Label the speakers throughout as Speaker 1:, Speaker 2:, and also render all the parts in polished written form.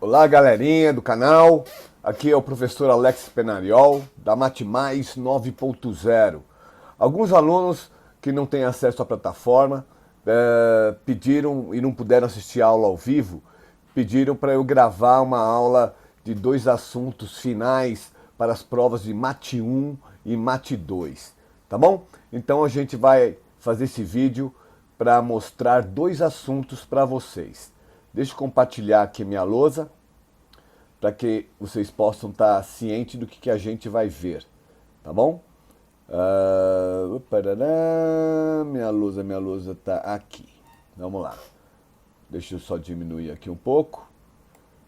Speaker 1: Olá, galerinha do canal. Aqui é o professor Alex Penariol, da MateMais 9.0. Alguns alunos que não têm acesso à plataforma pediram e não puderam assistir a aula ao vivo, pediram para eu gravar uma aula de 2 assuntos finais para as provas de Mate 1 e Mate 2, tá bom? Então a gente vai fazer esse vídeo para mostrar 2 assuntos para vocês. Deixa eu compartilhar aqui minha lousa para que vocês possam estar cientes do que a gente vai ver, tá bom? Minha lousa está aqui. Vamos lá. Deixa eu só diminuir aqui um pouco.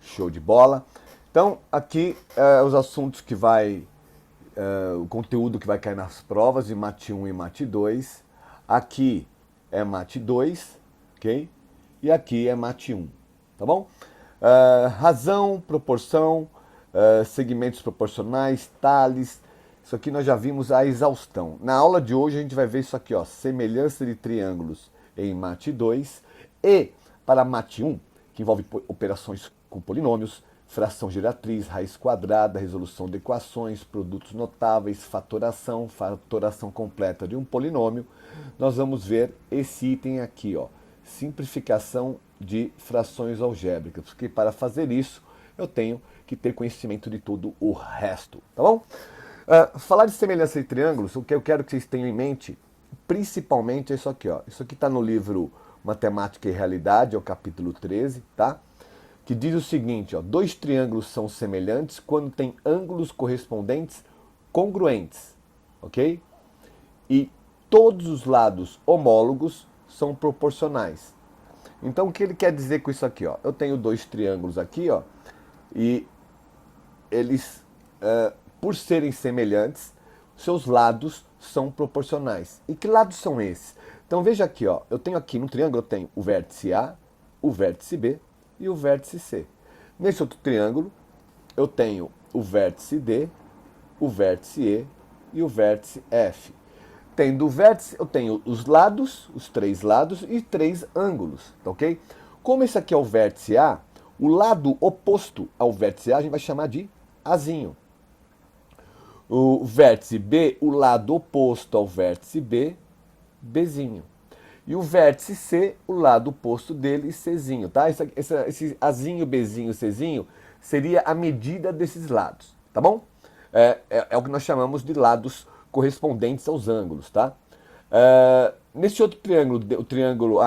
Speaker 1: Show de bola. Então, aqui os assuntos que vai, o conteúdo que vai cair nas provas de Mate 1 e Mate 2. Aqui é Mate 2, ok? E aqui é Mate 1, tá bom? Razão, proporção, segmentos proporcionais, tales. Isso aqui nós já vimos a exaustão. Na aula de hoje a gente vai ver isso aqui, ó, semelhança de triângulos em Mate 2 e para Mate 1, que envolve operações com polinômios, fração geratriz, raiz quadrada, resolução de equações, produtos notáveis, fatoração completa de um polinômio. Nós vamos ver esse item aqui, ó, simplificação de frações algébricas, porque para fazer isso eu tenho que ter conhecimento de todo o resto, tá bom? Falar de semelhança de triângulos, o que eu quero que vocês tenham em mente, principalmente é isso aqui, ó. Isso aqui está no livro Matemática e Realidade, é o capítulo 13, tá? Que diz o seguinte, ó, 2 triângulos são semelhantes quando têm ângulos correspondentes congruentes, ok? E todos os lados homólogos são proporcionais. Então o que ele quer dizer com isso aqui, ó? Eu tenho 2 triângulos aqui, ó, e eles, por serem semelhantes, seus lados são proporcionais. E que lados são esses? Então veja aqui, ó, eu tenho aqui no triângulo, eu tenho o vértice A, o vértice B e o vértice C. Nesse outro triângulo, eu tenho o vértice D, o vértice E e o vértice F. Tendo o vértice, eu tenho os lados, os 3 lados e 3 ângulos, tá ok? Como esse aqui é o vértice A, o lado oposto ao vértice A a gente vai chamar de Azinho. O vértice B, o lado oposto ao vértice B, Bzinho. E o vértice C, o lado oposto dele, Czinho, tá? Esse Azinho, Bzinho, Czinho seria a medida desses lados, tá bom? É o que nós chamamos de lados correspondentes aos ângulos, tá? Nesse outro triângulo, o triângulo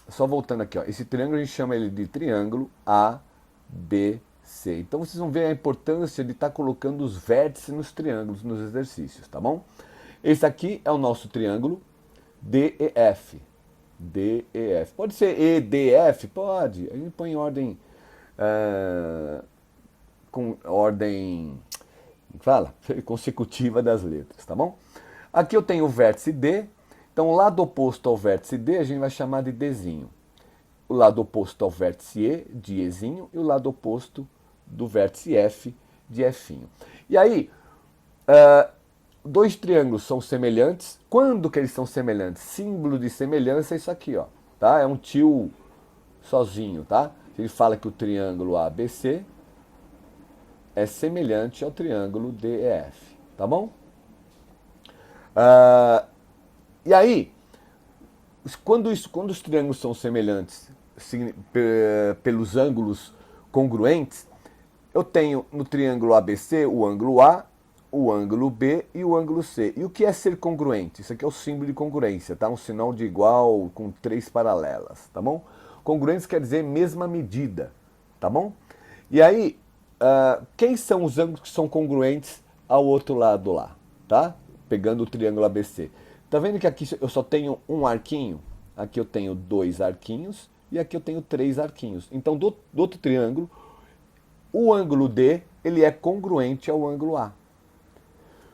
Speaker 1: só voltando aqui, ó, esse triângulo a gente chama ele de triângulo ABC. Então vocês vão ver a importância de estar colocando os vértices nos triângulos, nos exercícios, tá bom? Esse aqui é o nosso triângulo DEF. DEF. Pode ser EDF? Pode. A gente põe em ordem, com ordem, fala, consecutiva das letras, tá bom? Aqui eu tenho o vértice D, então o lado oposto ao vértice D a gente vai chamar de Dzinho. O lado oposto ao vértice E, de Ezinho, e o lado oposto do vértice F, de Finho. E aí, 2 triângulos são semelhantes. Quando que eles são semelhantes? Símbolo de semelhança é isso aqui, ó, tá? É um tio sozinho, tá? Ele fala que o triângulo ABC é semelhante ao triângulo DEF, tá bom? E aí, quando os triângulos são semelhantes pelos ângulos congruentes, eu tenho no triângulo ABC o ângulo A, o ângulo B e o ângulo C. E o que é ser congruente? Isso aqui é o símbolo de congruência, tá? Um sinal de igual com 3 paralelas, tá bom? Congruência quer dizer mesma medida, tá bom? E aí, quem são os ângulos que são congruentes ao outro lado lá, tá? Pegando o triângulo ABC. Tá vendo que aqui eu só tenho um arquinho? Aqui eu tenho 2 arquinhos e aqui eu tenho 3 arquinhos. Então, do outro triângulo, o ângulo D, ele é congruente ao ângulo A.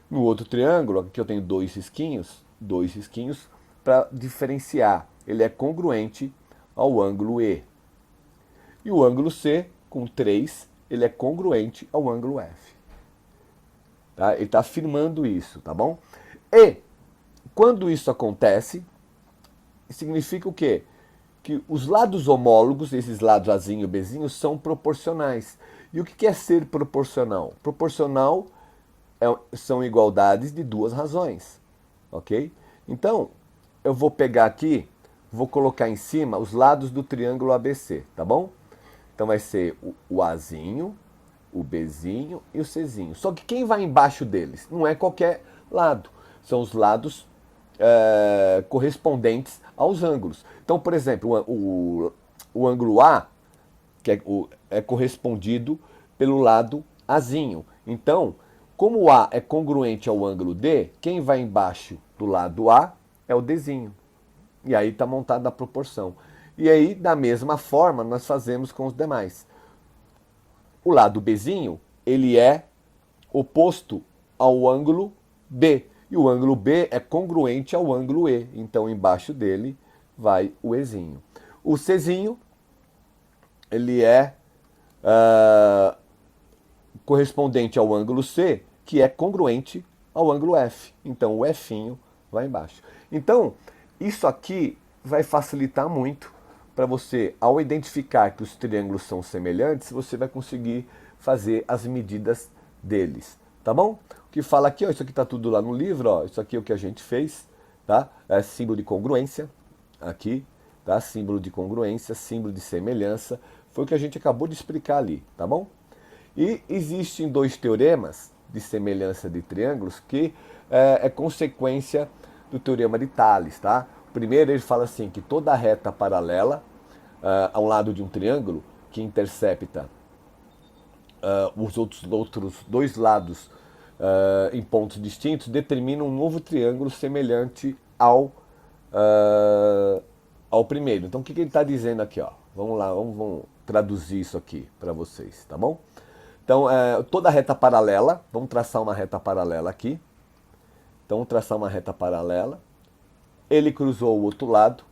Speaker 1: No outro triângulo, aqui eu tenho 2 risquinhos para diferenciar. Ele é congruente ao ângulo E. E o ângulo C, com 3, ele é congruente ao ângulo F. Tá? Ele está afirmando isso, tá bom? E, quando isso acontece, significa o quê? que os lados homólogos, esses lados Azinho e Bzinho, são proporcionais. E o que é ser proporcional? Proporcional são igualdades de duas razões, ok? Então, eu vou pegar aqui, vou colocar em cima os lados do triângulo ABC, tá bom? Então vai ser o Azinho, o Bzinho e o Czinho. Só que quem vai embaixo deles? Não é qualquer lado, são os lados correspondentes aos ângulos. Então, por exemplo, o ângulo A que é correspondido pelo lado Azinho. Então, como o A é congruente ao ângulo D, quem vai embaixo do lado A é o Dzinho. E aí está montada a proporção. E aí, da mesma forma, nós fazemos com os demais. O lado Bzinho, ele é oposto ao ângulo B. E o ângulo B é congruente ao ângulo E. Então, embaixo dele vai o Ezinho. O Czinho, ele é correspondente ao ângulo C, que é congruente ao ângulo F. Então, o Finho vai embaixo. Então, isso aqui vai facilitar muito para você, ao identificar que os triângulos são semelhantes, você vai conseguir fazer as medidas deles, tá bom? O que fala aqui, ó, isso aqui está tudo lá no livro, ó, isso aqui é o que a gente fez, tá? É símbolo de congruência, aqui, tá? Símbolo de congruência, símbolo de semelhança, foi o que a gente acabou de explicar ali, tá bom? E existem dois teoremas de semelhança de triângulos que é consequência do teorema de Tales, tá? O primeiro, ele fala assim, que toda reta paralela a um lado de um triângulo que intercepta os outros dois lados em pontos distintos determina um novo triângulo semelhante ao primeiro. Então, o que ele está dizendo aqui? Ó? Vamos lá, vamos traduzir isso aqui para vocês, tá bom? Então, toda reta paralela, vamos traçar uma reta paralela aqui. Então, vamos traçar uma reta paralela. Ele cruzou o outro lado,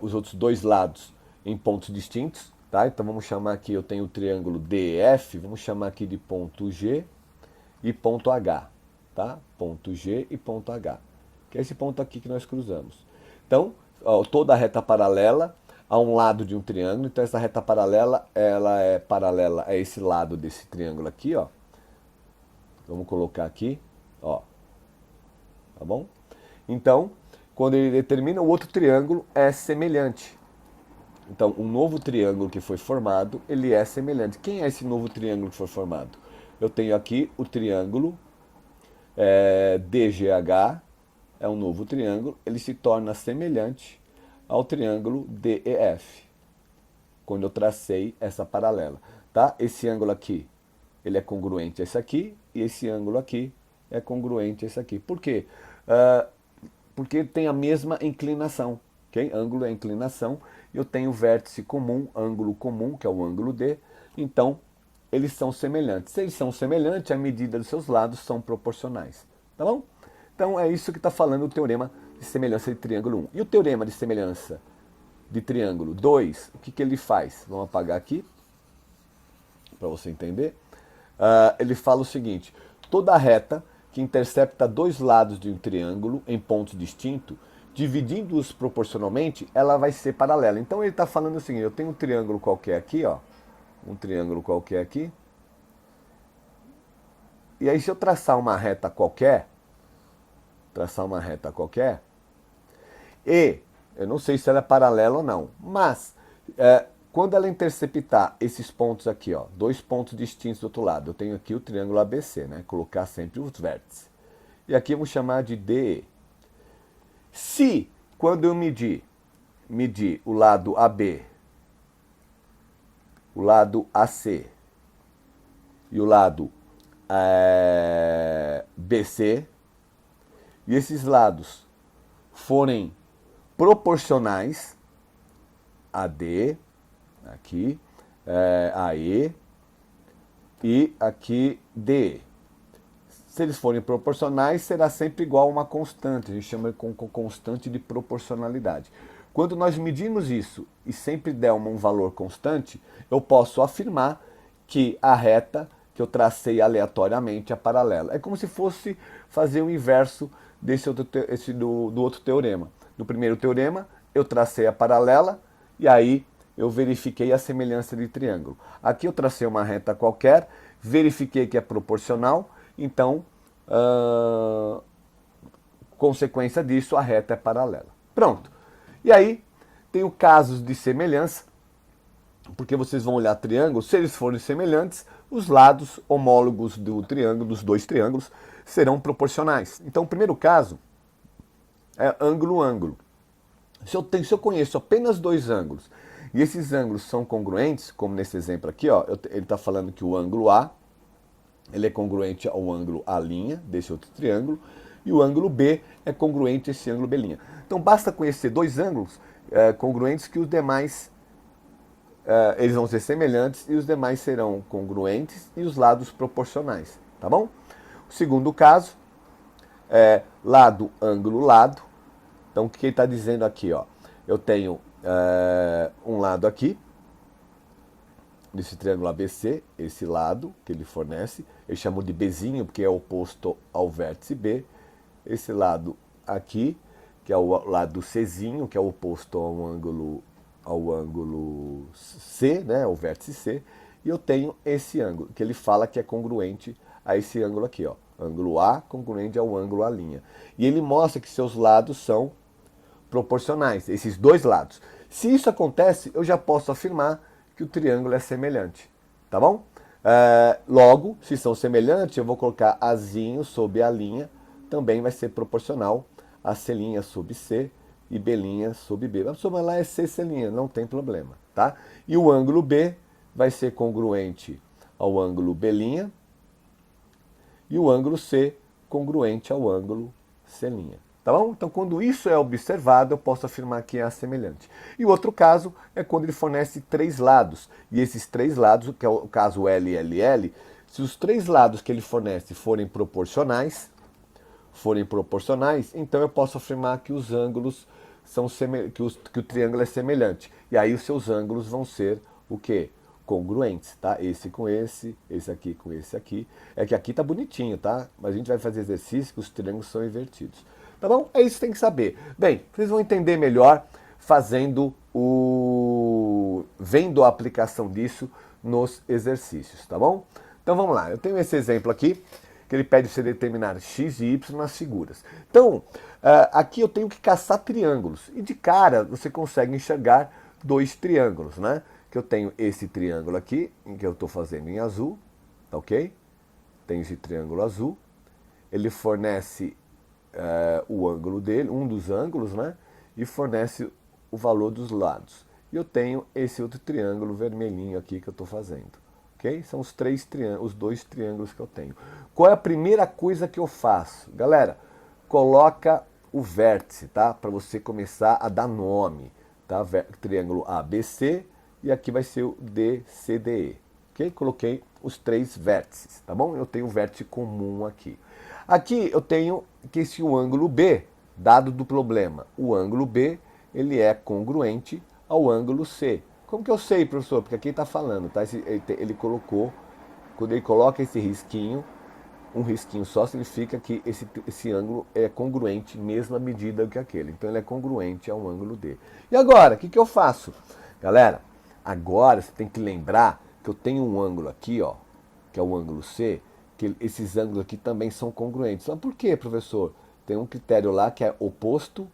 Speaker 1: os outros dois lados em pontos distintos, tá? Então, vamos chamar aqui, eu tenho o triângulo DF, vamos chamar aqui de ponto G e ponto H, tá? Ponto G e ponto H, que é esse ponto aqui que nós cruzamos. Então, ó, toda a reta paralela a um lado de um triângulo, então essa reta paralela, ela é paralela a esse lado desse triângulo aqui, ó. Vamos colocar aqui, ó. Tá bom? Então, quando ele determina o outro triângulo, é semelhante. Então, um novo triângulo que foi formado, ele é semelhante. Quem é esse novo triângulo que foi formado? Eu tenho aqui o triângulo DGH, é um novo triângulo, ele se torna semelhante ao triângulo DEF, quando eu tracei essa paralela, tá? Esse ângulo aqui, ele é congruente a esse aqui, e esse ângulo aqui é congruente a esse aqui. Por quê? Porque tem a mesma inclinação, ok? Ângulo é inclinação, e eu tenho vértice comum, ângulo comum, que é o ângulo D, então eles são semelhantes. Se eles são semelhantes, a medida dos seus lados são proporcionais, tá bom? Então é isso que está falando o teorema de semelhança de triângulo 1. E o teorema de semelhança de triângulo 2, o que ele faz? Vamos apagar aqui, para você entender. Ele fala o seguinte, toda reta que intercepta dois lados de um triângulo em pontos distintos, dividindo-os proporcionalmente, ela vai ser paralela. Então ele está falando o seguinte, eu tenho um triângulo qualquer aqui, ó, um triângulo qualquer aqui, e aí se eu traçar uma reta qualquer, e eu não sei se ela é paralela ou não, mas quando ela interceptar esses pontos aqui, ó, dois pontos distintos do outro lado, eu tenho aqui o triângulo ABC, né? Colocar sempre os vértices. E aqui eu vou chamar de DE. Se, quando eu medir o lado AB, o lado AC e o lado BC, e esses lados forem proporcionais a D, aqui, AE e aqui DE. Se eles forem proporcionais, será sempre igual a uma constante, a gente chama de constante de proporcionalidade. Quando nós medimos isso e sempre der um valor constante, eu posso afirmar que a reta que eu tracei aleatoriamente é paralela. É como se fosse fazer o inverso do outro teorema. No primeiro teorema, eu tracei a paralela e aí eu verifiquei a semelhança de triângulo. Aqui eu tracei uma reta qualquer, verifiquei que é proporcional, então, consequência disso, a reta é paralela. Pronto. E aí, tenho casos de semelhança, porque vocês vão olhar triângulos, se eles forem semelhantes, os lados homólogos do triângulo, dos dois triângulos, serão proporcionais. Então, o primeiro caso é ângulo-ângulo. Se eu conheço apenas dois ângulos e esses ângulos são congruentes, como nesse exemplo aqui, ó, ele está falando que o ângulo A ele é congruente ao ângulo A' desse outro triângulo e o ângulo B é congruente a esse ângulo B'. Então basta conhecer dois ângulos congruentes que os demais eles vão ser semelhantes e os demais serão congruentes e os lados proporcionais, tá bom? O segundo caso é lado, ângulo, lado. Então o que ele está dizendo aqui, ó? Eu tenho um lado aqui, desse triângulo ABC, esse lado que ele fornece, ele chamou de Bzinho porque é oposto ao vértice B. Esse lado aqui, que é o lado Czinho, que é oposto ao ângulo C, né, ao vértice C, e eu tenho esse ângulo, que ele fala que é congruente a esse ângulo aqui, ó, ângulo A congruente ao ângulo A'. E ele mostra que seus lados são proporcionais, esses dois lados. Se isso acontece, eu já posso afirmar que o triângulo é semelhante, tá bom? Logo, se são semelhantes, eu vou colocar Azinho sobre A', também vai ser proporcional a C' sobre C e B' sobre B. A soma lá é C', não tem problema, tá? E o ângulo B vai ser congruente ao ângulo B' e o ângulo C congruente ao ângulo C'. Tá bom? Então, quando isso é observado, eu posso afirmar que é semelhante. E o outro caso é quando ele fornece três lados. E esses três lados, que é o caso LLL, se os três lados que ele fornece forem proporcionais, então eu posso afirmar que os ângulos são que o triângulo é semelhante. E aí os seus ângulos vão ser o quê? Congruentes, tá? Esse com esse aqui com esse aqui. É que aqui tá bonitinho, tá? Mas a gente vai fazer exercício que os triângulos são invertidos. Tá bom? É isso que tem que saber. Bem, vocês vão entender melhor vendo a aplicação disso nos exercícios, tá bom? Então vamos lá. Eu tenho esse exemplo aqui, que ele pede você determinar x e y nas figuras. Então, aqui eu tenho que caçar triângulos. E de cara, você consegue enxergar dois triângulos, né? Que eu tenho esse triângulo aqui, em que eu estou fazendo em azul, tá ok? Tem esse triângulo azul. Ele fornece o ângulo dele, um dos ângulos, né? E fornece o valor dos lados. E eu tenho esse outro triângulo vermelhinho aqui que eu estou fazendo. Ok? São os dois triângulos que eu tenho. Qual é a primeira coisa que eu faço? Galera, coloca o vértice, tá? Para você começar a dar nome. Tá? Triângulo ABC e aqui vai ser o DCDE. Ok? Coloquei os três vértices, tá bom? Eu tenho o vértice comum aqui. Aqui eu tenho que o ângulo B, dado do problema, o ângulo B ele é congruente ao ângulo C. Como que eu sei, professor? Porque aqui está falando, tá? Ele colocou, quando ele coloca esse risquinho, um risquinho só significa que esse ângulo é congruente, mesma medida que aquele. Então ele é congruente ao ângulo D. E agora, o que eu faço? Galera, agora você tem que lembrar que eu tenho um ângulo aqui, ó, que é o ângulo C, que esses ângulos aqui também são congruentes. Mas por quê, professor? Tem um critério lá que é oposto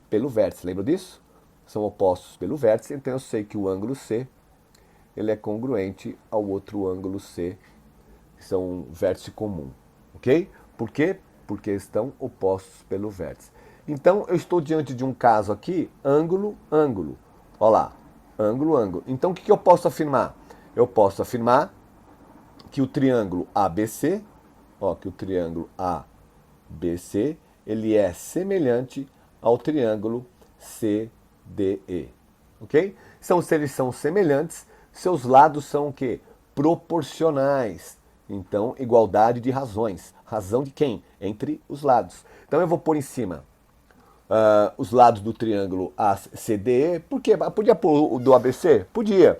Speaker 1: pelo vértice. Lembra disso? São opostos pelo vértice, então eu sei que o ângulo C ele é congruente ao outro ângulo C, que são um vértice comum. Ok? Por quê? Porque estão opostos pelo vértice. Então eu estou diante de um caso aqui, ângulo, ângulo. Olha lá, ângulo, ângulo. Então o que eu posso afirmar? Eu posso afirmar que o triângulo ABC, ó, que o triângulo ABC, ele é semelhante ao triângulo CDE, ok? Se eles são semelhantes, seus lados são o quê? Proporcionais. Então, igualdade de razões. Razão de quem? Entre os lados. Então eu vou pôr em cima os lados do triângulo ACDE. Por quê? Podia pôr o do ABC? Podia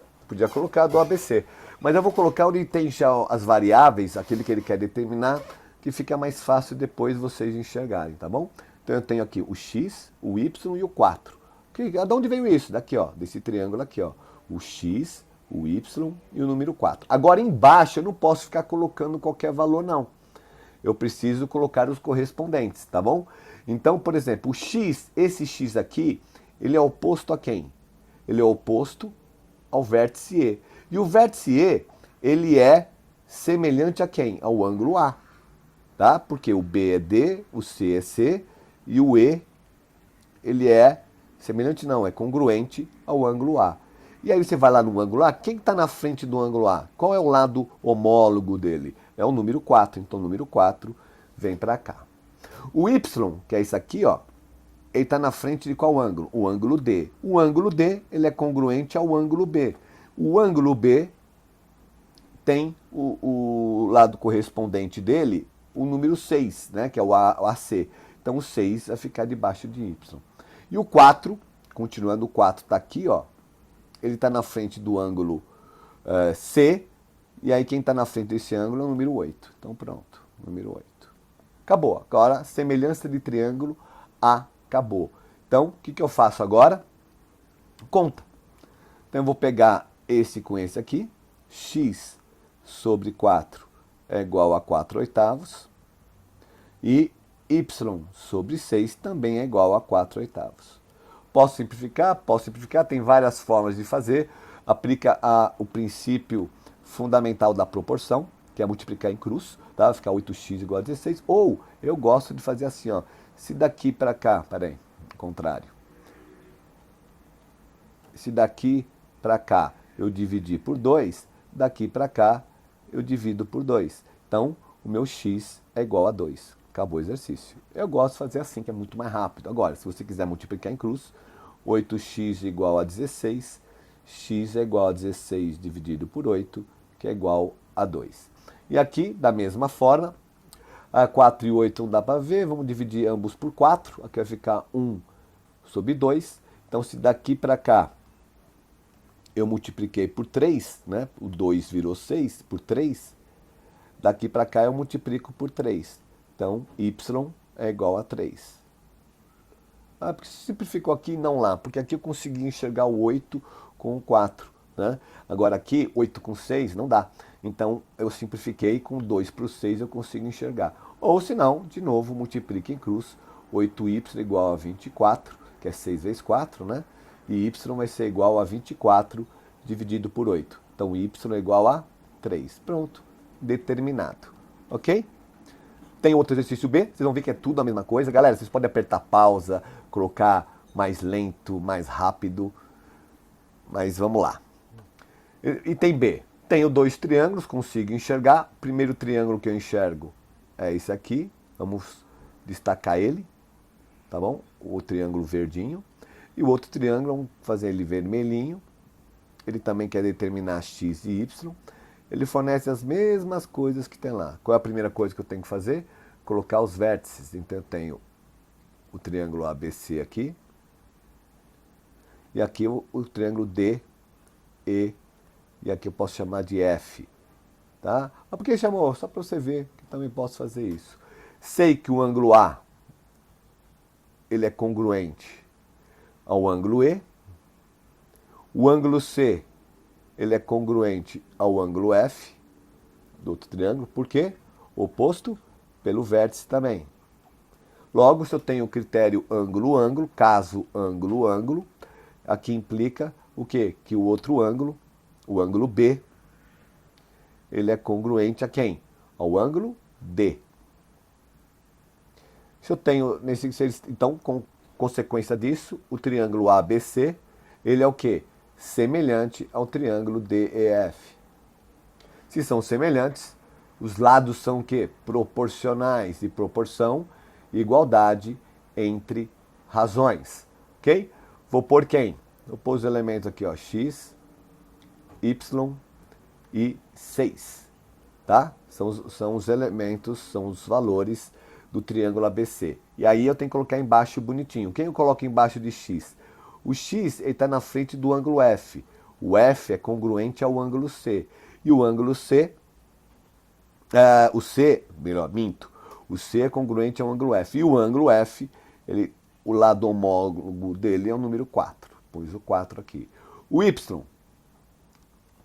Speaker 1: colocar do ABC. Mas eu vou colocar onde tem já as variáveis, aquele que ele quer determinar, que fica mais fácil depois vocês enxergarem, tá bom? Então eu tenho aqui o x, o y e o 4. De onde veio isso? Daqui, ó, desse triângulo aqui, ó. O x, o y e o número 4. Agora embaixo eu não posso ficar colocando qualquer valor, não. Eu preciso colocar os correspondentes, tá bom? Então, por exemplo, o x, esse x aqui, ele é oposto a quem? Ele é oposto ao vértice E. E o vértice E, ele é semelhante a quem? Ao ângulo A, tá? Porque o B é D, o C é C e o E, ele é semelhante não, é congruente ao ângulo A. E aí você vai lá no ângulo A, quem está na frente do ângulo A? Qual é o lado homólogo dele? É o número 4, então o número 4 vem para cá. O Y, que é isso aqui, ó, ele está na frente de qual ângulo? O ângulo D. O ângulo D, ele é congruente ao ângulo B. O ângulo B tem o lado correspondente dele, o número 6, né, que é o AC. Então o 6 vai ficar debaixo de Y. E o 4, continuando, o 4 está aqui, ó, ele está na frente do ângulo C, e aí quem está na frente desse ângulo é o número 8. Então pronto, número 8. Acabou. Agora, semelhança de triângulo, acabou. Então, o que eu faço agora? Conta. Então eu vou pegar esse com esse aqui, x sobre 4 é igual a 4/8, e y sobre 6 também é igual a 4/8. Posso simplificar? Posso simplificar, tem várias formas de fazer. Aplica o princípio fundamental da proporção, que é multiplicar em cruz, tá? Vai ficar 8x igual a 16. Ou eu gosto de fazer assim, ó. Se daqui para cá, peraí, contrário. Se daqui para cá eu dividir por 2, daqui para cá eu divido por 2. Então, o meu x é igual a 2. Acabou o exercício. Eu gosto de fazer assim, que é muito mais rápido. Agora, se você quiser multiplicar em cruz, 8x igual a 16, x é igual a 16 dividido por 8, que é igual a 2. E aqui, da mesma forma, 4 e 8 não dá para ver, vamos dividir ambos por 4, aqui vai ficar 1 sobre 2. Então, se daqui para cá eu multipliquei por 3, né? O 2 virou 6 por 3, daqui para cá eu multiplico por 3. Então, y é igual a 3. Porque simplificou aqui, não lá, porque aqui eu consegui enxergar o 8 com o 4. Né? Agora aqui, 8 com 6, não dá. Então, eu simplifiquei, com 2 para o 6 eu consigo enxergar. Ou, se não, de novo, multiplique em cruz, 8y igual a 24, que é 6 vezes 4, né? E y vai ser igual a 24 dividido por 8. Então, y é igual a 3. Pronto, determinado. Ok? Tem outro exercício B, vocês vão ver que é tudo a mesma coisa. Galera, vocês podem apertar pausa, colocar mais lento, mais rápido. Mas vamos lá. E tem B. Tenho dois triângulos, consigo enxergar. O primeiro triângulo que eu enxergo é esse aqui. Vamos destacar ele, tá bom? O triângulo verdinho. E o outro triângulo, vamos fazer ele vermelhinho. Ele também quer determinar x e y. Ele fornece as mesmas coisas que tem lá. Qual é a primeira coisa que eu tenho que fazer? Colocar os vértices. Então eu tenho o triângulo ABC aqui. E aqui o triângulo D, E. E aqui eu posso chamar de F. Tá? Mas por que chamou? Só para você ver que também posso fazer isso. Sei que o ângulo A ele é congruente ao ângulo E. O ângulo C ele é congruente ao ângulo F do outro triângulo. Por quê? Oposto pelo vértice também. Logo, se eu tenho o critério ângulo-ângulo, caso ângulo-ângulo, aqui implica o quê? Que o outro ângulo, o ângulo B, ele é congruente a quem? Ao ângulo D. Se eu tenho, então, com consequência disso, o triângulo ABC, ele é o quê? Semelhante ao triângulo DEF. Se são semelhantes, os lados são o quê? Proporcionais. E proporção, igualdade entre razões. Ok? Vou pôr quem? Vou pôr os elementos aqui, ó, x, y e 6. Tá? São os elementos, são os valores do triângulo ABC. E aí eu tenho que colocar embaixo bonitinho. Quem eu coloco embaixo de x? O x está na frente do ângulo F. O F é congruente ao ângulo C. E o ângulo C, o C é congruente ao ângulo F. E o ângulo F, ele o lado homólogo dele é o número 4. Pus o 4 aqui. O Y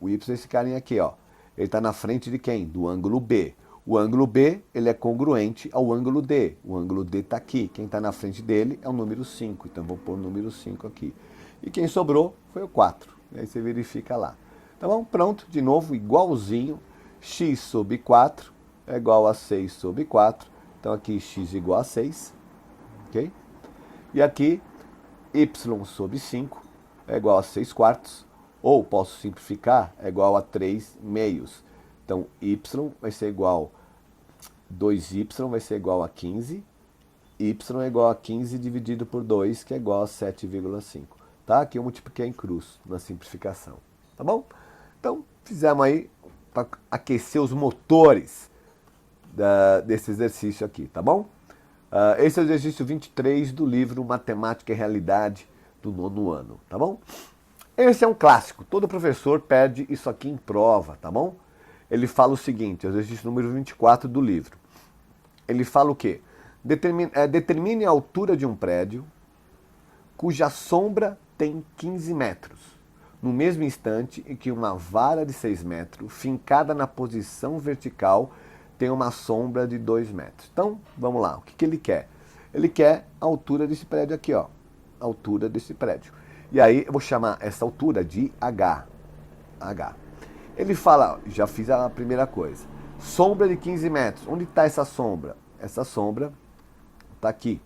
Speaker 1: é esse carinha aqui, ó. Ele está na frente de quem? Do ângulo B. O ângulo B, ele é congruente ao ângulo D. O ângulo D está aqui. Quem está na frente dele é o número 5. Então, vou pôr o número 5 aqui. E quem sobrou foi o 4. E aí você verifica lá. Tá bom? Pronto. De novo, igualzinho. X sobre 4 é igual a 6 sobre 4. Então, aqui x igual a 6. Ok? E aqui, y sobre 5 é igual a 6 quartos. Ou, posso simplificar, é igual a 3 meios. Então, y vai ser igual, 2y vai ser igual a 15. Y é igual a 15 dividido por 2, que é igual a 7,5. Tá? Aqui eu multipliquei em cruz na simplificação. Tá bom? Então, fizemos aí para aquecer os motores desse exercício aqui, tá bom? Esse é o exercício 23 do livro Matemática e Realidade do 9º ano, tá bom? Esse é um clássico, todo professor pede isso aqui em prova, tá bom? Ele fala o seguinte, é o exercício número 24 do livro. Ele fala o quê? Determine a altura de um prédio cuja sombra tem 15 metros, no mesmo instante em que uma vara de 6 metros, fincada na posição vertical, tem uma sombra de 2 metros. Então, vamos lá, o que ele quer? Ele quer a altura desse prédio aqui, ó, a altura desse prédio. E aí eu vou chamar essa altura de H. H. Ele fala, já fiz a primeira coisa, sombra de 15 metros. Onde está essa sombra? Essa sombra está aqui.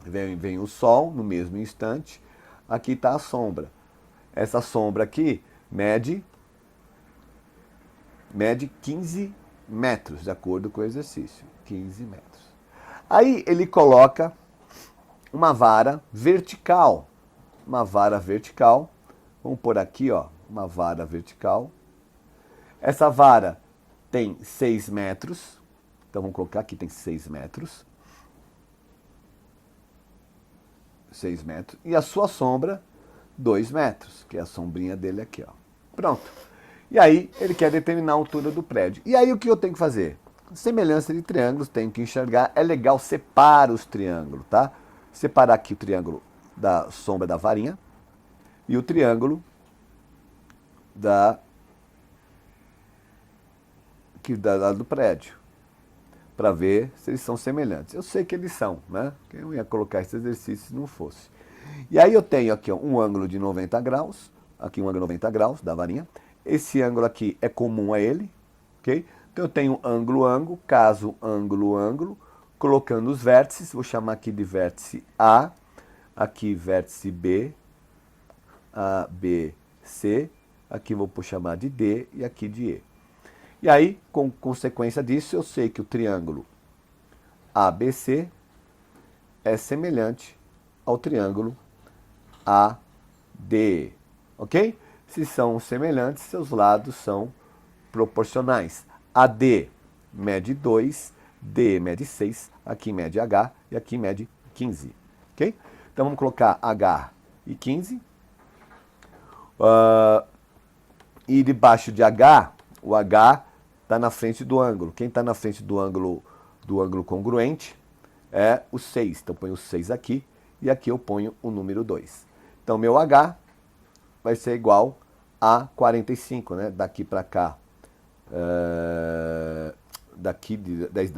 Speaker 1: Vem o sol no mesmo instante, aqui está a sombra. Essa sombra aqui mede 15 metros, de acordo com o exercício. 15 metros. Aí ele coloca uma vara vertical. Uma vara vertical. Vamos pôr aqui, ó, uma vara vertical. Essa vara tem 6 metros. Então vamos colocar aqui, tem 6 metros. 6 metros. E a sua sombra, 2 metros, que é a sombrinha dele aqui, ó. Pronto. E aí ele quer determinar a altura do prédio. E aí o que eu tenho que fazer? Semelhança de triângulos, tenho que enxergar. É legal separar os triângulos, tá? Separar aqui o triângulo da sombra da varinha e o triângulo do prédio, para ver se eles são semelhantes. Eu sei que eles são, né? Eu ia colocar esse exercício se não fosse. E aí eu tenho aqui, ó, um ângulo de 90 graus, aqui um ângulo de 90 graus da varinha. Esse ângulo aqui é comum a ele, ok? Então eu tenho ângulo, caso ângulo, colocando os vértices, vou chamar aqui de vértice A, aqui vértice B, A, B, C, aqui vou chamar de D e aqui de E. E aí, com consequência disso, eu sei que o triângulo ABC é semelhante ao triângulo AD, ok? Se são semelhantes, seus lados são proporcionais. AD mede 2, D mede 6, aqui mede H e aqui mede 15, ok? Então vamos colocar H e 15. E debaixo de H, o H está na frente do ângulo. Quem está na frente do ângulo congruente é o 6. Então eu ponho o 6 aqui e aqui eu ponho o número 2. Então meu H vai ser igual a 45, né? Daqui para cá, da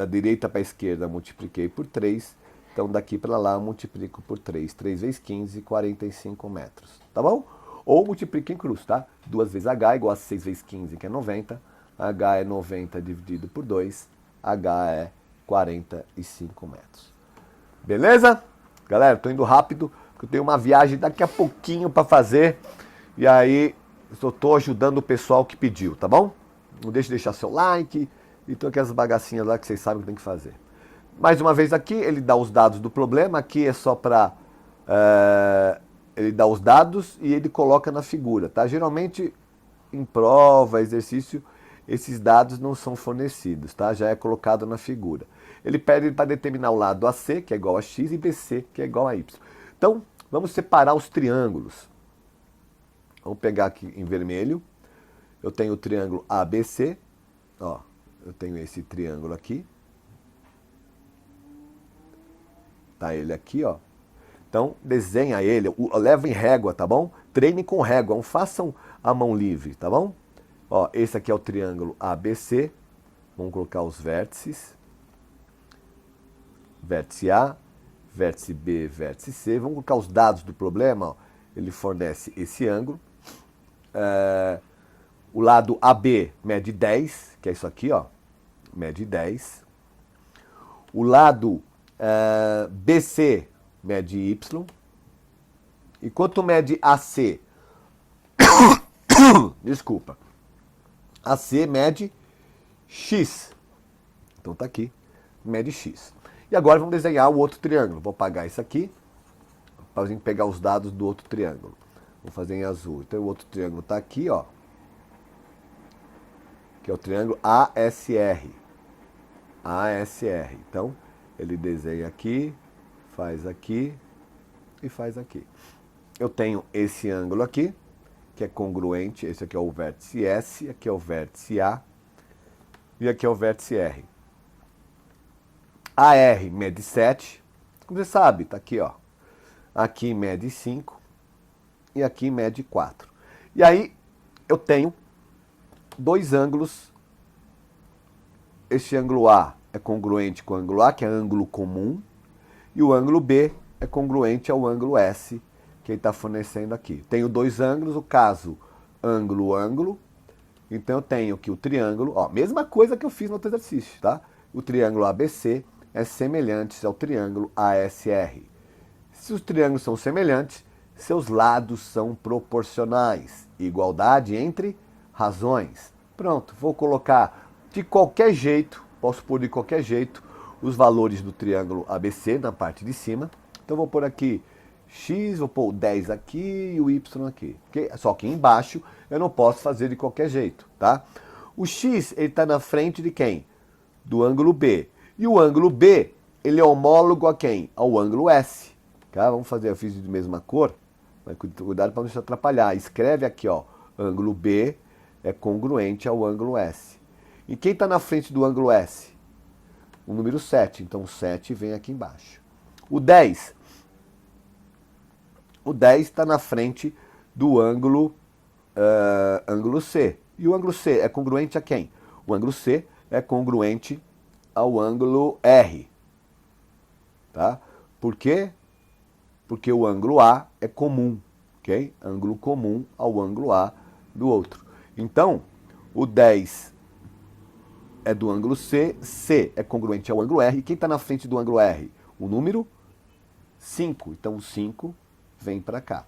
Speaker 1: direita para a esquerda multipliquei por 3. Então daqui para lá eu multiplico por 3. 3 vezes 15, 45 metros. Tá bom? Ou multiplica em cruz, tá? 2 vezes H igual a 6 vezes 15, que é 90. H é 90 dividido por 2. H é 45 metros. Beleza? Galera, tô indo rápido, porque eu tenho uma viagem daqui a pouquinho para fazer. E aí, eu tô ajudando o pessoal que pediu, tá bom? Não deixe de deixar seu like e todas aquelas bagacinhas lá que vocês sabem que tem que fazer. Mais uma vez aqui, ele dá os dados do problema. Aqui é só para... ele dá os dados e ele coloca na figura, tá? Geralmente, em prova, exercício, esses dados não são fornecidos, tá? Já é colocado na figura. Ele pede para determinar o lado AC, que é igual a X, e BC, que é igual a Y. Então, vamos separar os triângulos. Vamos pegar aqui em vermelho. Eu tenho o triângulo ABC. Ó, eu tenho esse triângulo aqui. Tá ele aqui, ó. Então, desenha ele, leva em régua, tá bom? Treine com régua, não façam a mão livre, tá bom? Ó, esse aqui é o triângulo ABC. Vamos colocar os vértices. Vértice A, vértice B, vértice C. Vamos colocar os dados do problema. Ó. Ele fornece esse ângulo. O lado AB mede 10, que é isso aqui, ó. Mede 10. O lado BC mede Y. E quanto mede AC? Desculpa. AC mede X. Então tá aqui, mede X. E agora vamos desenhar o outro triângulo. Vou apagar isso aqui, para a gente pegar os dados do outro triângulo. Vou fazer em azul. Então o outro triângulo tá aqui, ó. Que é o triângulo ASR. ASR. Então, ele desenha aqui e faz aqui. Eu tenho esse ângulo aqui, que é congruente. Esse aqui é o vértice S, aqui é o vértice A e aqui é o vértice R. AR mede 7, como você sabe, tá aqui, ó. Aqui mede 5 e aqui mede 4. E aí eu tenho dois ângulos. Este ângulo A é congruente com o ângulo A, que é ângulo comum, e o ângulo B é congruente ao ângulo S, que ele está fornecendo aqui. Tenho dois ângulos, o caso ângulo-ângulo. Então eu tenho que o triângulo, ó, mesma coisa que eu fiz no outro exercício, tá? O triângulo ABC é semelhante ao triângulo ASR. Se os triângulos são semelhantes, seus lados são proporcionais. Igualdade entre razões. Pronto, vou colocar de qualquer jeito, posso pôr de qualquer jeito, os valores do triângulo ABC na parte de cima. Então vou pôr aqui X, vou pôr o 10 aqui e o Y aqui. Okay? Só que embaixo eu não posso fazer de qualquer jeito, tá? O X, ele está na frente de quem? Do ângulo B. E o ângulo B, ele é homólogo a quem? Ao ângulo S. Tá? Vamos fazer, eu fiz de mesma cor, mas cuidado para não se atrapalhar. Escreve aqui, ó, ângulo B é congruente ao ângulo S. E quem está na frente do ângulo S? O número 7. Então o 7 vem aqui embaixo. O 10 está na frente do ângulo C. E o ângulo C é congruente a quem? O ângulo C é congruente ao ângulo R. Tá? Por quê? Porque o ângulo A é comum, ok? Ângulo comum ao ângulo A do outro. Então, o 10 é do ângulo C, C é congruente ao ângulo R. E quem está na frente do ângulo R? O número 5. Então, o 5 vem para cá.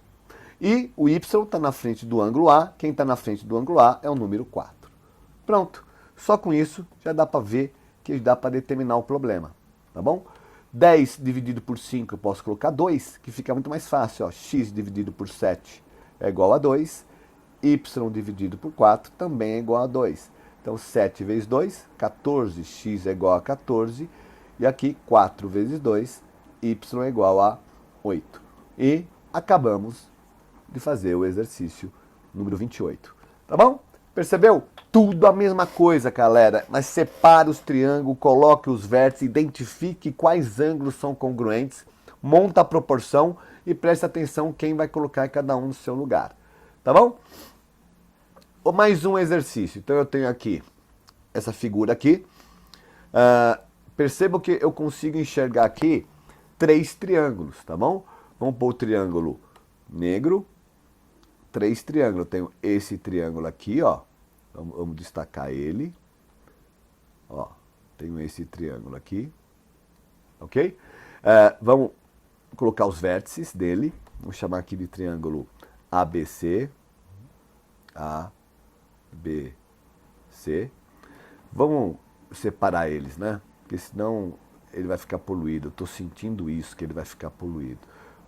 Speaker 1: E o Y está na frente do ângulo A. Quem está na frente do ângulo A é o número 4. Pronto. Só com isso já dá para ver que dá para determinar o problema. Tá bom? 10 dividido por 5 eu posso colocar 2, que fica muito mais fácil. Ó. X dividido por 7 é igual a 2. Y dividido por 4 também é igual a 2. Então 7 vezes 2, 14. X é igual a 14. E aqui 4 vezes 2, Y é igual a 8. E acabamos de fazer o exercício número 28. Tá bom? Percebeu? Tudo a mesma coisa, galera. Mas separe os triângulos, coloque os vértices, identifique quais ângulos são congruentes, monta a proporção e preste atenção quem vai colocar cada um no seu lugar. Tá bom? Mais um exercício. Então eu tenho aqui essa figura aqui. Perceba que eu consigo enxergar aqui 3 triângulos, tá bom? Vamos pôr o triângulo negro. 3 triângulos. Eu tenho esse triângulo aqui, ó. Vamos destacar ele. Ó, tenho esse triângulo aqui. Ok? Vamos colocar os vértices dele. Vamos chamar aqui de triângulo ABC. ABC. Vamos separar eles, né? Porque senão ele vai ficar poluído. Eu estou sentindo isso, que ele vai ficar poluído.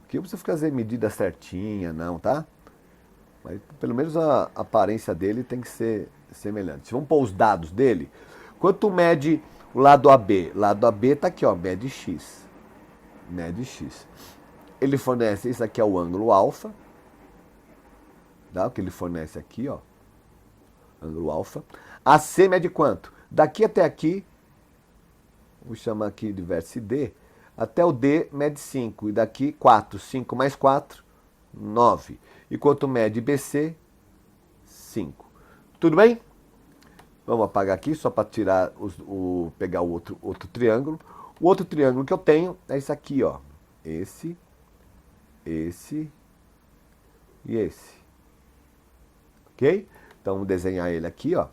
Speaker 1: Porque não precisa fazer medida certinha, não, tá? Mas pelo menos a aparência dele tem que ser semelhante. Vamos pôr os dados dele. Quanto mede o lado AB? O lado AB está aqui, ó, mede X. Mede X. Ele fornece, isso aqui é o ângulo alfa. Tá? O que ele fornece aqui, ó. Ângulo alfa. AC mede quanto? Daqui até aqui, vou chamar aqui de vértice D. até o D mede 5. E daqui 4. 5 mais 4, 9. E quanto mede BC? 5. Tudo bem? Vamos apagar aqui só para tirar pegar o outro triângulo. O outro triângulo que eu tenho é esse aqui, ó. Esse e esse. Ok? Então vamos desenhar ele aqui, ó.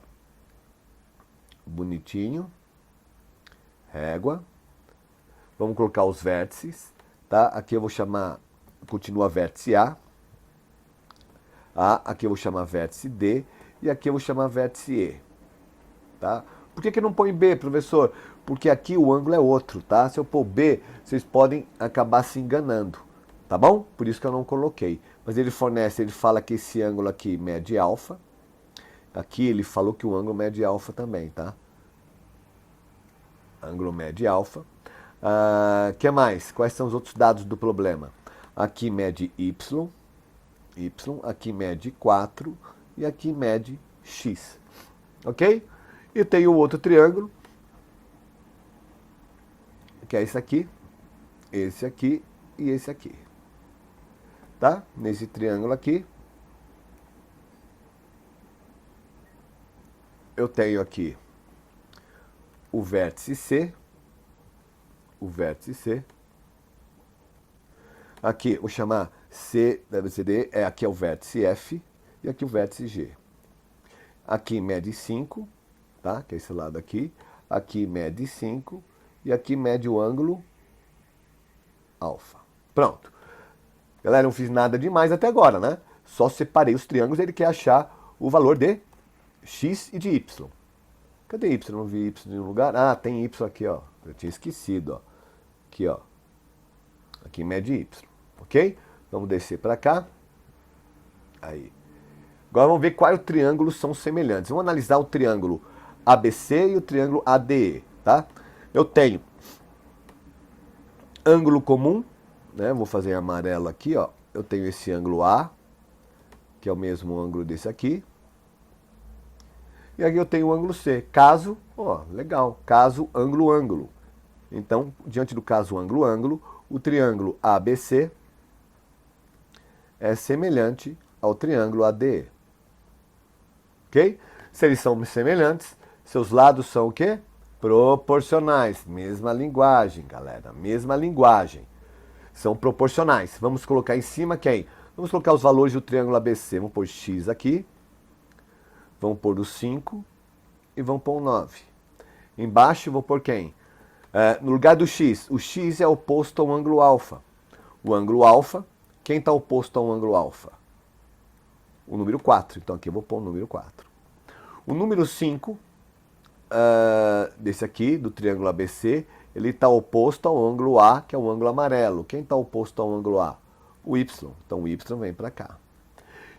Speaker 1: Bonitinho. Régua. Vamos colocar os vértices, tá? Aqui eu vou chamar, continua vértice A. Aqui eu vou chamar vértice D. E aqui eu vou chamar vértice E. Tá? Por que não põe B, professor? Porque aqui o ângulo é outro, tá? Se eu pôr B, vocês podem acabar se enganando, tá bom? Por isso que eu não coloquei. Mas ele fala que esse ângulo aqui mede alfa. Aqui ele falou que o ângulo mede alfa também, tá? Ângulo mede alfa. Que mais? Quais são os outros dados do problema? Aqui mede Y, aqui mede 4 e aqui mede X. Ok? E tem o outro triângulo, que é esse aqui e esse aqui. Tá? Nesse triângulo aqui, eu tenho aqui o vértice C, aqui vou chamar C da ABCD, aqui é o vértice F e aqui o vértice G. Aqui mede 5, tá? Que é esse lado aqui. Aqui mede 5 e aqui mede o ângulo alfa. Pronto. Galera, não fiz nada demais até agora, né? Só separei os triângulos, ele quer achar o valor de X e de Y. Cadê Y? Não vi Y em nenhum lugar. Tem Y aqui, ó. Eu tinha esquecido, ó. Aqui, ó. Aqui mede Y, ok? Vamos descer para cá. Aí. Agora vamos ver quais triângulos são semelhantes. Vamos analisar o triângulo ABC e o triângulo ADE, tá? Eu tenho ângulo comum, né? Vou fazer em amarelo aqui, ó. Eu tenho esse ângulo A, que é o mesmo ângulo desse aqui. E aqui eu tenho o ângulo C. Caso, ó, legal, caso ângulo-ângulo. Então, diante do caso ângulo-ângulo, o triângulo ABC é semelhante ao triângulo ADE. Ok? Se eles são semelhantes, seus lados são o quê? Proporcionais. Mesma linguagem, galera. Mesma linguagem. São proporcionais. Vamos colocar em cima quem? Vamos colocar os valores do triângulo ABC. Vamos pôr X aqui. Vamos pôr o 5 e vamos pôr o 9. Embaixo vou pôr quem? No lugar do X, o X é oposto ao ângulo alfa. O ângulo alfa, quem está oposto ao ângulo alfa? O número 4. Então aqui eu vou pôr o número 4. O número 5, desse aqui, do triângulo ABC, ele está oposto ao ângulo A, que é o ângulo amarelo. Quem está oposto ao ângulo A? O Y. Então o Y vem para cá.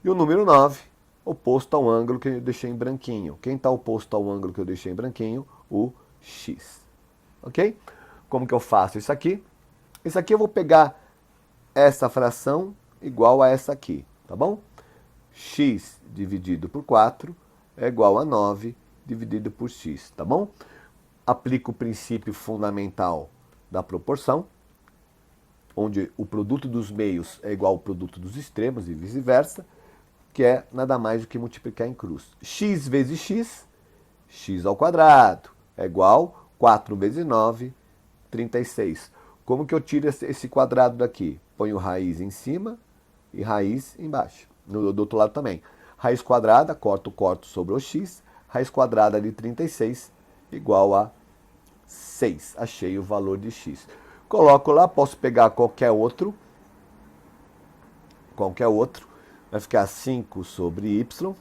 Speaker 1: E o número 9, oposto ao ângulo que eu deixei em branquinho. Quem está oposto ao ângulo que eu deixei em branquinho? O X. Ok? Como que eu faço isso aqui? Isso aqui eu vou pegar essa fração igual a essa aqui, tá bom? X dividido por 4 é igual a 9 dividido por X, tá bom? Aplico o princípio fundamental da proporção, onde o produto dos meios é igual ao produto dos extremos e vice-versa, que é nada mais do que multiplicar em cruz. X vezes x, x ao quadrado, é igual a 4 vezes 9, 36. Como que eu tiro esse quadrado daqui? Ponho raiz em cima e raiz embaixo. Do outro lado também. Raiz quadrada, corto sobre o x. Raiz quadrada de 36 igual a 6. Achei o valor de x. Coloco lá, posso pegar qualquer outro. Vai ficar 5 sobre y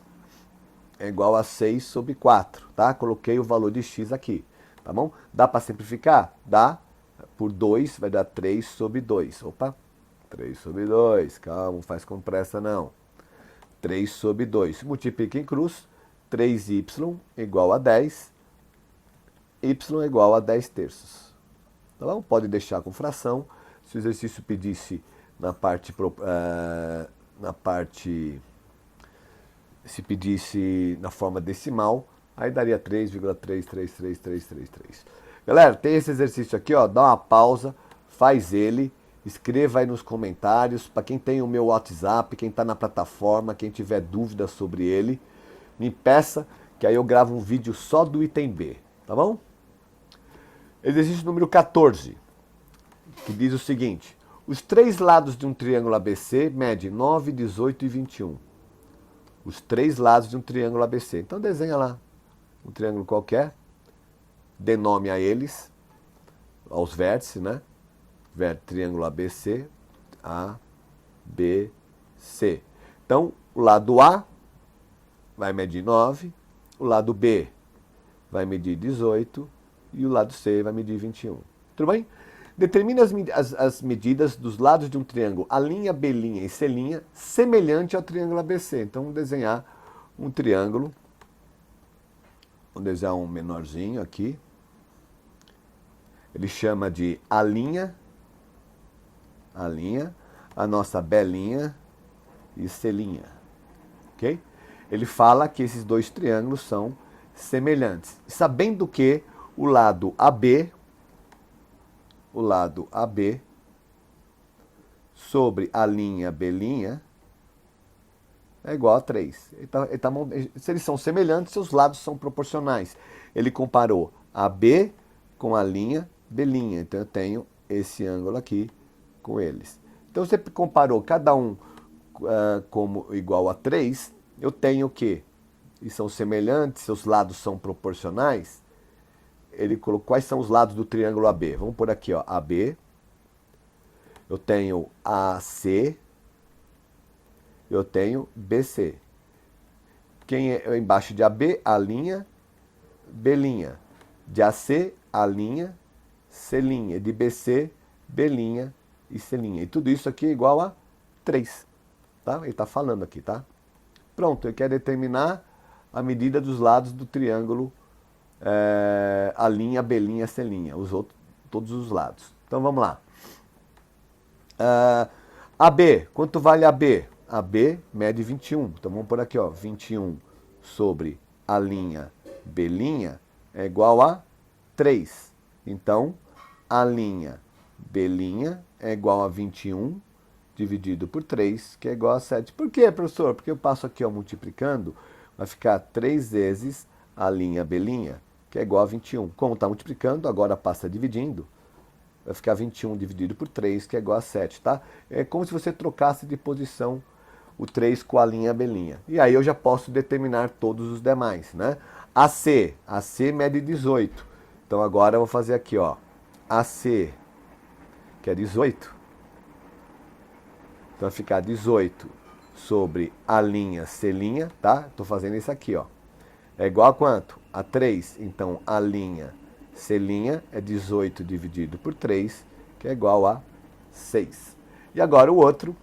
Speaker 1: é igual a 6 sobre 4, tá? Coloquei o valor de x aqui, tá bom? Dá para simplificar? Dá. Por 2 vai dar 3 sobre 2. Opa, 3 sobre 2. Calma, não faz com pressa não. 3 sobre 2. Multiplica em cruz. 3y igual a 10. Y igual a 10 terços. Tá bom? Pode deixar com fração. Se o exercício pedisse se pedisse na forma decimal, aí daria 3,33333. Galera, tem esse exercício aqui, ó, dá uma pausa, faz ele, escreva aí nos comentários. Para quem tem o meu WhatsApp, quem está na plataforma, quem tiver dúvidas sobre ele, me peça, que aí eu gravo um vídeo só do item B, tá bom? Exercício número 14, que diz o seguinte: os três lados de um triângulo ABC medem 9, 18 e 21. Os três lados de um triângulo ABC. Então desenha lá um triângulo qualquer, dê nome a eles, aos vértices, né? Triângulo ABC, A, B, C. Então, o lado A vai medir 9, o lado B vai medir 18 e o lado C vai medir 21. Tudo bem? Determine as medidas dos lados de um triângulo A', B' e C' semelhante ao triângulo ABC. Então, vamos desenhar um triângulo. Vamos desenhar um menorzinho aqui. Ele chama de A', a nossa B' e C'. Ok? Ele fala que esses dois triângulos são semelhantes. Sabendo que o lado AB sobre a linha B' é igual a 3. Se eles são semelhantes, seus lados são proporcionais. Ele comparou AB com a linha B'. Então eu tenho esse ângulo aqui com eles. Então você comparou cada um como igual a 3, eu tenho que, e são semelhantes, seus lados são proporcionais. Ele colocou quais são os lados do triângulo AB. Vamos por aqui, ó, AB. Eu tenho AC. Eu tenho BC. Quem é embaixo de AB? A', B'. De AC, A', C'. De BC, B' e C'. E tudo isso aqui é igual a 3. Tá? Ele está falando aqui, tá? Pronto, ele quer determinar a medida dos lados do triângulo A', B', C', todos os lados. Então vamos lá. AB, quanto vale AB? AB mede 21. Então vamos por aqui, ó, 21 sobre A', B' é igual a 3. Então, A', B' é igual a 21 dividido por 3, que é igual a 7. Por quê, professor? Porque eu passo aqui, ó, multiplicando, vai ficar 3 vezes A', B', que é igual a 21. Como está multiplicando, agora passa dividindo, vai ficar 21 dividido por 3, que é igual a 7, tá? É como se você trocasse de posição o 3 com a linha B'. E aí eu já posso determinar todos os demais, né? AC mede 18. Então agora eu vou fazer aqui, ó, AC, que é 18. Então vai ficar 18 sobre A', C', tá? Estou fazendo isso aqui, ó. É igual a quanto? A 3. Então A', C' é 18 dividido por 3, que é igual a 6. E agora o outro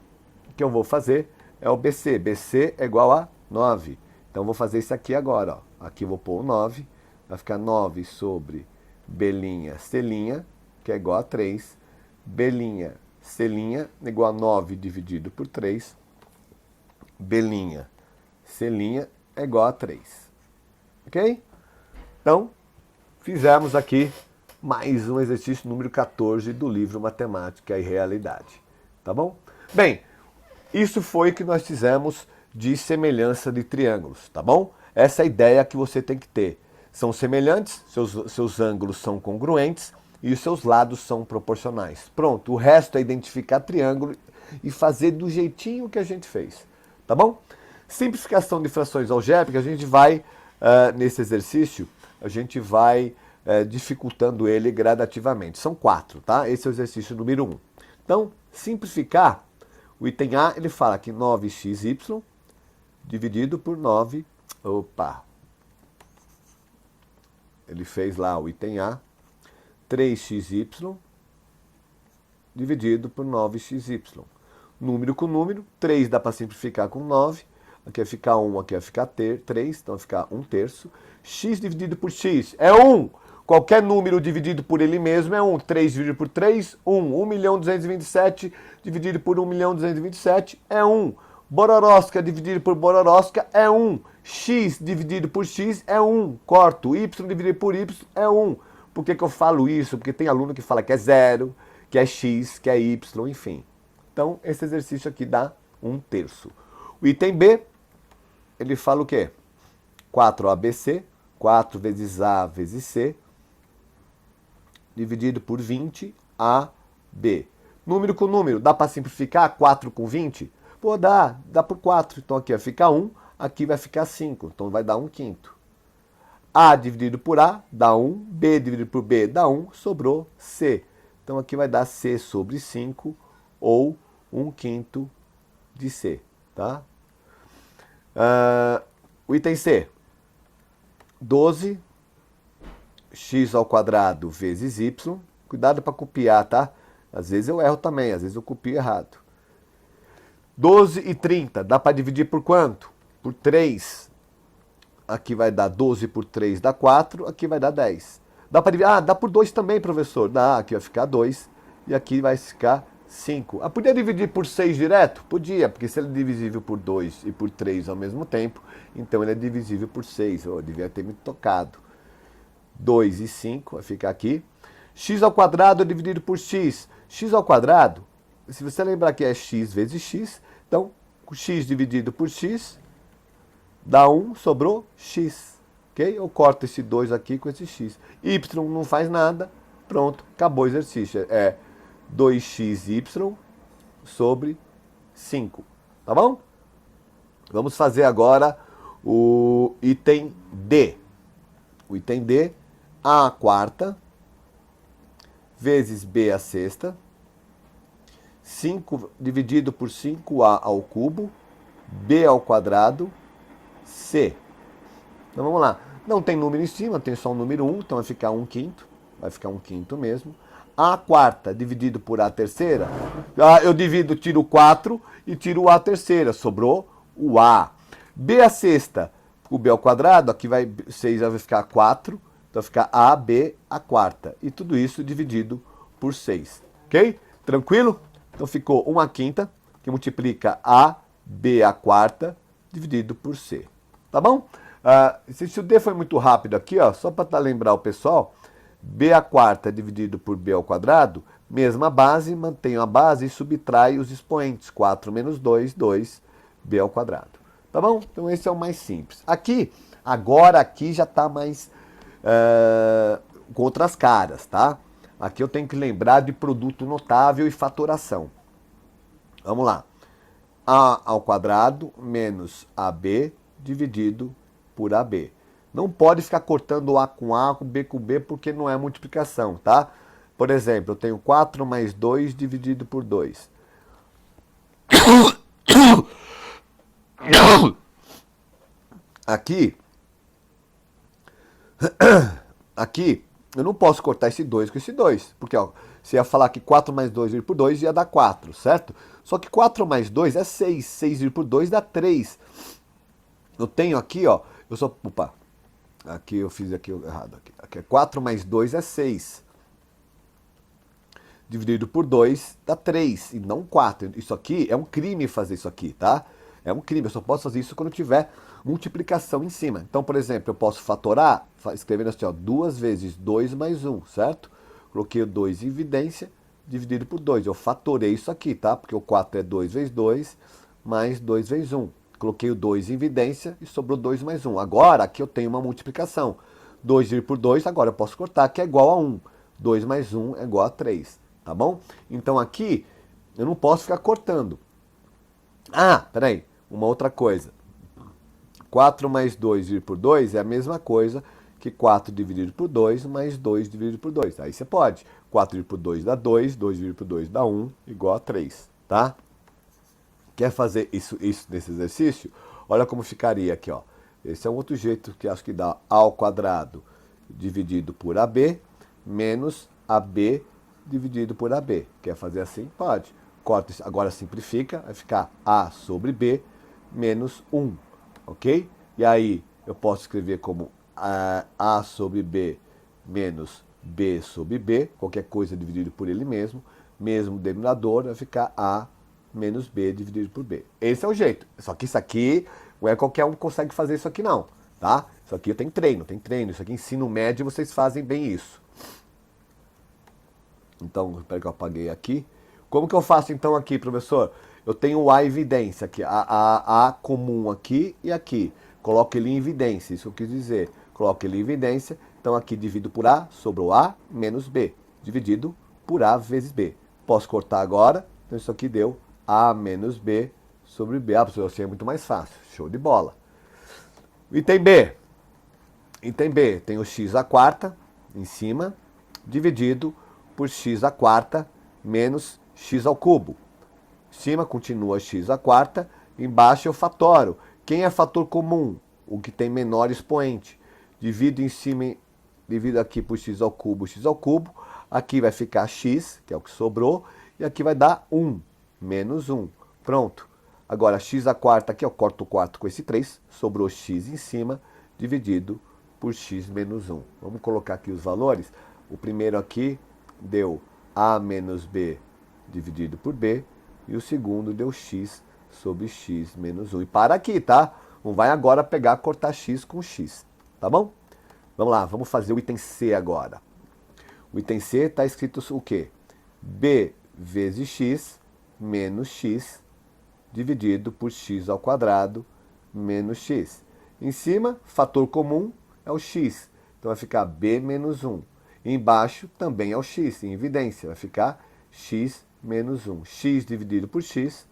Speaker 1: que eu vou fazer é o BC. BC é igual a 9. Então eu vou fazer isso aqui agora, ó. Aqui eu vou pôr o 9. Vai ficar 9 sobre B', C', que é igual a 3. B', C' é igual a 9 dividido por 3. B', C' é igual a 3. Ok? Então, fizemos aqui mais um exercício número 14 do livro Matemática e Realidade. Tá bom? Bem, isso foi o que nós fizemos de semelhança de triângulos, tá bom? Essa é a ideia que você tem que ter. São semelhantes, seus ângulos são congruentes e os seus lados são proporcionais. Pronto, o resto é identificar triângulo e fazer do jeitinho que a gente fez, tá bom? Simplificação de frações algébricas, a gente vai, nesse exercício, a gente vai dificultando ele gradativamente. São 4, tá? Esse é o exercício número 1. Então, simplificar, o item A, ele fala que 9xy dividido por 9... Opa! Ele fez lá o item A, 3xy dividido por 9xy. Número com número, 3 dá para simplificar com 9. Aqui vai ficar 1, aqui vai ficar 3, então vai ficar 1/3. X dividido por x é 1. Qualquer número dividido por ele mesmo é 1. 3 dividido por 3, 1. 1.227 dividido por 1.227 é 1. Bororosca dividido por bororosca é 1. X dividido por x é 1. Corto. Y dividido por y é 1. Por que eu falo isso? Porque tem aluno que fala que é 0, que é x, que é y, enfim. Então, esse exercício aqui dá 1/3. O item B, ele fala o quê? 4ABC, 4 vezes A vezes C, dividido por 20AB. Número com número, dá para simplificar 4 com 20? Pô, dá por 4. Então aqui vai ficar 1, aqui vai ficar 5. Então vai dar 1/5. A dividido por A dá 1, B dividido por B dá 1, sobrou C. Então aqui vai dar C sobre 5 ou 1/5 de C, tá? O item C, 12 x ao quadrado vezes y. Cuidado para copiar, tá? Às vezes eu erro também, às vezes eu copio errado. 12 e 30, dá para dividir por quanto? Por 3. Aqui vai dar 12 por 3 dá 4, aqui vai dar 10. Dá para dividir? Ah, dá por 2 também, professor. Dá, aqui vai ficar 2 e aqui vai ficar 5. Ah, podia dividir por 6 direto? Podia, porque se ele é divisível por 2 e por 3 ao mesmo tempo, então ele é divisível por 6. Eu devia ter me tocado. 2 e 5, vai ficar aqui. X ao quadrado dividido por x. X ao quadrado, se você lembrar que é x vezes x, então x dividido por x dá 1, sobrou x. Ok? Eu corto esse 2 aqui com esse x. Y não faz nada, pronto, acabou o exercício. É 2xy sobre 5. Tá bom? Vamos fazer agora o item D. O item D, A à quarta vezes B à sexta, 5 dividido por 5A ao cubo, B ao quadrado, C. Então vamos lá. Não tem número em cima, tem só o número 1, então vai ficar 1/5. Vai ficar 1/5 mesmo. A quarta dividido por A terceira. Eu divido, tiro o 4 e tiro o A terceira. Sobrou o A. B à sexta, o B ao quadrado, aqui vai 6 vai ficar 4. Então vai ficar AB à quarta. E tudo isso dividido por 6. Ok? Tranquilo? Então ficou 1/5, que multiplica AB à quarta, dividido por C. Tá bom? Se o D foi muito rápido aqui, ó, só para lembrar o pessoal, B à quarta dividido por B ao quadrado, mesma base, mantenho a base e subtrai os expoentes. 4 menos 2, 2, B ao quadrado. Tá bom? Então esse é o mais simples. Agora aqui já está mais com outras caras, tá? Aqui eu tenho que lembrar de produto notável e fatoração. Vamos lá. A ao quadrado menos AB dividido por AB. Não pode ficar cortando A, com B, porque não é multiplicação, tá? Por exemplo, eu tenho 4 mais 2 dividido por 2. Aqui, eu não posso cortar esse 2 com esse 2, porque ó, você ia falar que 4 mais 2 dividido por 2 ia dar 4, certo? Só que 4 mais 2 é 6, 6 dividido por 2 dá 3. Eu tenho aqui, ó, aqui eu fiz aqui errado. Aqui é 4 mais 2 é 6. Dividido por 2 dá 3 e não 4. Isso aqui é um crime fazer isso aqui, tá? É um crime, eu só posso fazer isso quando tiver multiplicação em cima. Então, por exemplo, eu posso fatorar, escrevendo assim, ó, 2 vezes 2 mais 1, certo? Coloquei o 2 em evidência, dividido por 2. Eu fatorei isso aqui, tá? Porque o 4 é 2 vezes 2, mais 2 vezes 1. Coloquei o 2 em evidência e sobrou 2 mais 1. Agora, aqui eu tenho uma multiplicação. 2 dividido por 2, agora eu posso cortar, que é igual a 1. 2 mais 1 é igual a 3, tá bom? Então aqui, eu não posso ficar cortando. Peraí, uma outra coisa. 4 mais 2 dividido por 2 é a mesma coisa que 4 dividido por 2 mais 2 dividido por 2. Aí você pode. 4 dividido por 2 dá 2, 2 dividido por 2 dá 1, igual a 3, tá? Quer fazer isso nesse exercício? Olha como ficaria aqui, ó. Esse é um outro jeito que acho que dá A ao quadrado dividido por AB menos AB dividido por AB. Quer fazer assim? Pode. Corta, agora simplifica, vai ficar A sobre B menos 1, ok? E aí eu posso escrever como A sobre B menos B sobre B, qualquer coisa dividido por ele mesmo denominador, vai ficar A menos B dividido por B. Esse é o jeito. Só que isso aqui, não é qualquer um que consegue fazer isso aqui não, tá? Isso aqui tem treino. Isso aqui ensino médio, vocês fazem bem isso. Então, espera que eu apaguei aqui. Como que eu faço então aqui, professor? Eu tenho o A evidência aqui, a comum aqui e aqui. Coloco ele em evidência, isso eu quis dizer. Coloco ele em evidência, então aqui divido por A, sobrou A menos B, dividido por A vezes B. Posso cortar agora, então isso aqui deu A menos B sobre B. Ah, professor, assim é muito mais fácil, show de bola. Item B. Item B, tem o x à quarta em cima, dividido por x à quarta menos x ao cubo. Em cima continua x à quarta, embaixo eu fatoro. Quem é fator comum? O que tem menor expoente. Divido em cima, divido aqui por x ao cubo. Aqui vai ficar x, que é o que sobrou, e aqui vai dar 1, menos 1. Pronto. Agora, x à quarta aqui, eu corto o quarto com esse 3, sobrou x em cima, dividido por x menos 1. Vamos colocar aqui os valores. O primeiro aqui deu a menos b dividido por b, e o segundo deu x sobre x menos 1. E para aqui, tá? Não vai agora pegar, cortar x com x, tá bom? Vamos lá, vamos fazer o item C agora. O item C está escrito o quê? B vezes x menos x dividido por x ao quadrado menos x. Em cima, fator comum é o x, então vai ficar b menos 1. Embaixo também é o x, em evidência, vai ficar x menos 1. X dividido por x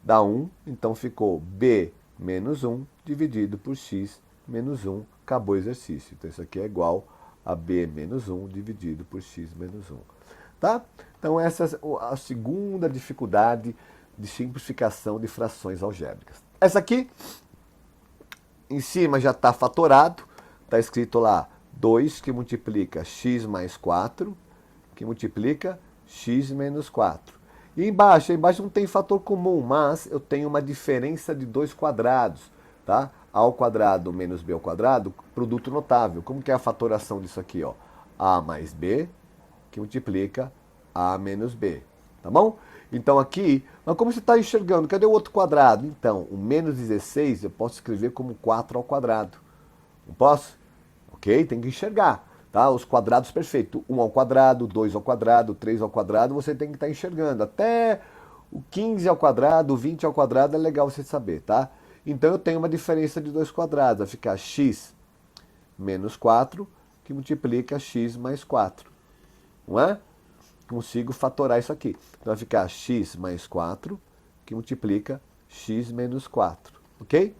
Speaker 1: dá 1, então ficou b menos 1 dividido por x menos 1. Acabou o exercício. Então isso aqui é igual a b menos 1 dividido por x menos 1. Tá? Então essa é a segunda dificuldade de simplificação de frações algébricas. Essa aqui, em cima já está fatorado, está escrito lá 2 que multiplica x mais 4, que multiplica x menos 4. E embaixo não tem fator comum, mas eu tenho uma diferença de dois quadrados, tá? A ao quadrado menos b ao quadrado, produto notável. Como que é a fatoração disso aqui, ó? A mais b, que multiplica a menos b, tá bom? Então aqui, mas como você está enxergando? Cadê o outro quadrado? Então, o menos 16 eu posso escrever como 4 ao quadrado. Não posso? Ok? Tem que enxergar. Tá? Os quadrados perfeitos. 1 ao quadrado, 2 ao quadrado, 3 ao quadrado, você tem que estar enxergando. Até o 15 ao quadrado, o 20 ao quadrado é legal você saber, tá? Então eu tenho uma diferença de dois quadrados. Vai ficar x menos 4, que multiplica x mais 4. Não é? Consigo fatorar isso aqui. Então vai ficar x mais 4, que multiplica x menos 4. Ok?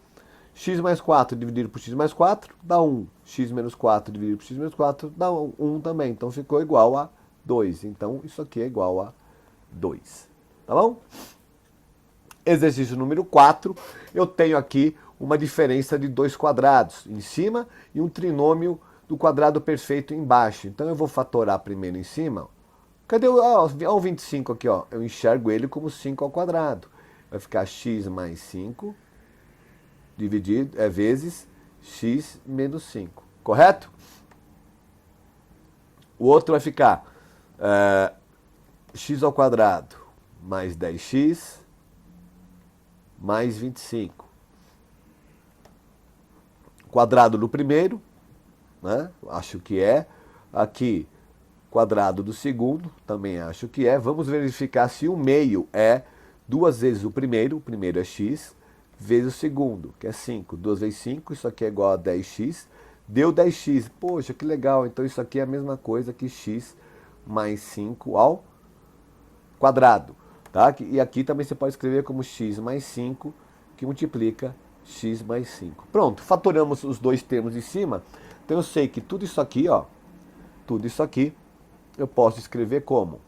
Speaker 1: X mais 4 dividido por x mais 4 dá 1. X menos 4 dividido por x menos 4 dá 1 também. Então ficou igual a 2. Então isso aqui é igual a 2. Tá bom? Exercício número 4. Eu tenho aqui uma diferença de dois quadrados em cima e um trinômio do quadrado perfeito embaixo. Então eu vou fatorar primeiro em cima. Cadê o 25 aqui? Ó? Eu enxergo ele como 5 ao quadrado. Vai ficar x mais 5 dividido, vezes x menos 5. Correto? O outro vai ficar x ao quadrado mais 10x mais 25. Quadrado do primeiro, né? Acho que é. Aqui, quadrado do segundo, também acho que é. Vamos verificar se o meio é 2 vezes o primeiro é x, vezes o segundo, que é 5. 2 vezes 5, isso aqui é igual a 10x. Deu 10x. Poxa, que legal. Então isso aqui é a mesma coisa que x mais 5 ao quadrado. Tá? E aqui também você pode escrever como x mais 5, que multiplica x mais 5. Pronto, fatoramos os dois termos em cima. Então eu sei que tudo isso aqui, ó, tudo isso aqui, eu posso escrever como?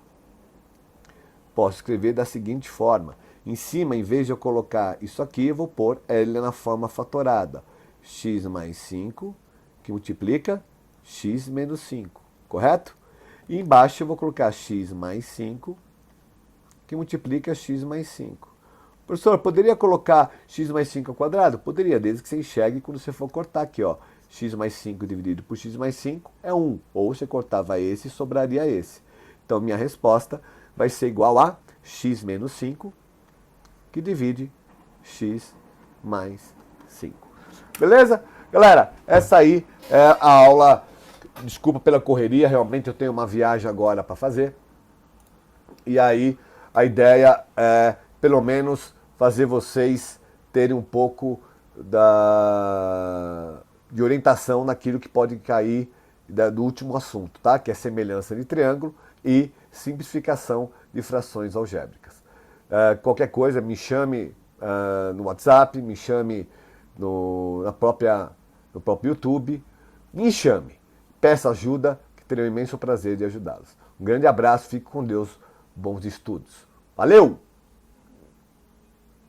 Speaker 1: Posso escrever da seguinte forma. Em cima, em vez de eu colocar isso aqui, eu vou pôr ele na forma fatorada. X mais 5, que multiplica x menos 5, correto? E embaixo eu vou colocar x mais 5, que multiplica x mais 5. Professor, poderia colocar x mais 5 ao quadrado? Poderia, desde que você enxergue quando você for cortar aqui, ó. X mais 5 dividido por x mais 5 é 1. Ou você cortava esse e sobraria esse. Então, minha resposta vai ser igual a x menos 5, que divide x mais 5. Beleza? Galera, essa aí é a aula. Desculpa pela correria, realmente eu tenho uma viagem agora para fazer. E aí a ideia é, pelo menos, fazer vocês terem um pouco de orientação naquilo que pode cair do último assunto, tá? Que é semelhança de triângulo e simplificação de frações algébricas. Qualquer coisa, me chame no WhatsApp, me chame no próprio YouTube, me chame, peça ajuda, que terei um imenso prazer de ajudá-los. Um grande abraço, fique com Deus, bons estudos. Valeu!